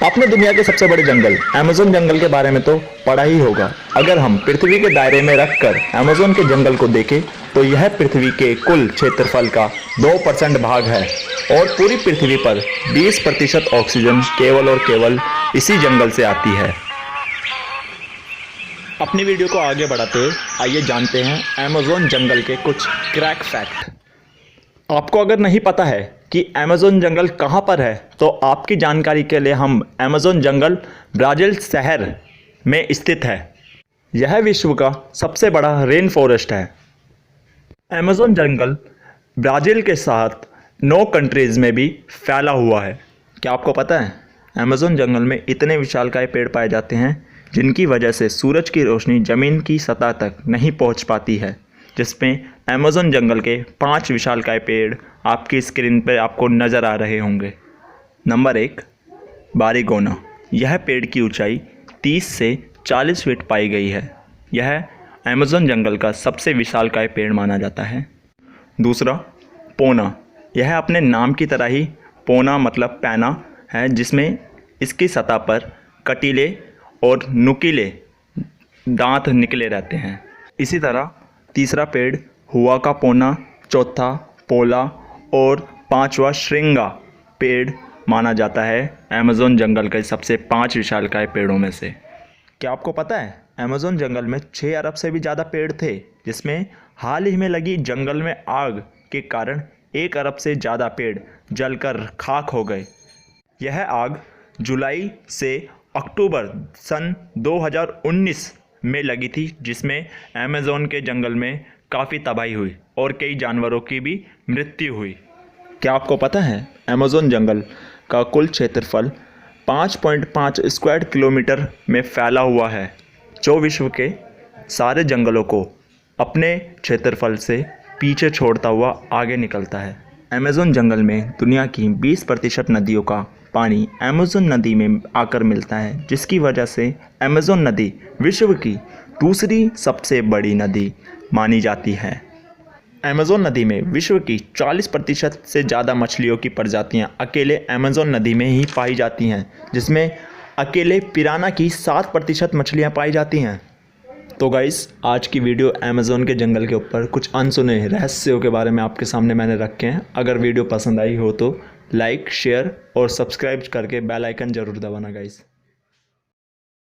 आपने दुनिया के सबसे बड़े जंगल अमेज़न जंगल के बारे में तो पढ़ा ही होगा। अगर हम पृथ्वी के दायरे में रखकर अमेज़न के जंगल को देखें तो यह पृथ्वी के कुल क्षेत्रफल का 2% भाग है और पूरी पृथ्वी पर 20% ऑक्सीजन केवल और केवल इसी जंगल से आती है। अपनी वीडियो को आगे बढ़ाते हुए आइए जानते हैं अमेज़न जंगल के कुछ क्रैक फैक्ट। आपको अगर नहीं पता है कि अमेज़न जंगल कहाँ पर है तो आपकी जानकारी के लिए हम अमेज़न जंगल ब्राज़ील शहर में स्थित है। यह विश्व का सबसे बड़ा रेन फॉरेस्ट है। अमेज़न जंगल ब्राज़ील के साथ 9 कंट्रीज़ में भी फैला हुआ है। क्या आपको पता है अमेज़न जंगल में इतने विशालकाय पेड़ पाए जाते हैं जिनकी वजह से सूरज की रोशनी ज़मीन की सतह तक नहीं पहुंच पाती है, जिसमें अमेज़न जंगल के 5 विशालकाय पेड़ आपकी स्क्रीन पर आपको नज़र आ रहे होंगे। नंबर 1, बारीगोना। यह पेड़ की ऊंचाई 30 से 40 फीट पाई गई है। यह अमेज़न जंगल का सबसे विशालकाय पेड़ माना जाता है। दूसरा, पोना। यह अपने नाम की तरह ही पोना मतलब पैना है, जिसमें इसकी सतह पर कटीले और नुकीले दांत निकले रहते हैं। इसी तरह तीसरा पेड़ हुआ का पोना, चौथा पोला और 5वां श्रृंगा पेड़ माना जाता है अमेज़न जंगल के सबसे 5 विशालकाय पेड़ों में से। क्या आपको पता है अमेज़न जंगल में 6 अरब से भी ज़्यादा पेड़ थे, जिसमें हाल ही में लगी जंगल में आग के कारण 1 अरब से ज़्यादा पेड़ जलकर खाक हो गए। यह आग जुलाई से अक्टूबर सन 2019 में लगी थी, जिसमें अमेज़न के जंगल में काफ़ी तबाही हुई और कई जानवरों की भी मृत्यु हुई। क्या आपको पता है अमेज़न जंगल का कुल क्षेत्रफल 5.5 स्क्वायर किलोमीटर में फैला हुआ है, जो विश्व के सारे जंगलों को अपने क्षेत्रफल से पीछे छोड़ता हुआ आगे निकलता है। अमेज़न जंगल में दुनिया की 20% नदियों का पानी अमेज़न नदी में आकर मिलता है, जिसकी वजह से अमेज़न नदी विश्व की दूसरी सबसे बड़ी नदी मानी जाती है। अमेज़न नदी में विश्व की 40% से ज़्यादा मछलियों की प्रजातियां अकेले अमेज़न नदी में ही पाई जाती हैं, जिसमें अकेले पिराना की 7% मछलियां पाई जाती हैं। तो गाइस, आज की वीडियो अमेज़न के जंगल के ऊपर कुछ अनसुने रहस्यों के बारे में आपके सामने मैंने रखे हैं। अगर वीडियो पसंद आई हो तो लाइक, शेयर और सब्सक्राइब करके बेल आइकन ज़रूर दबाना गाइस।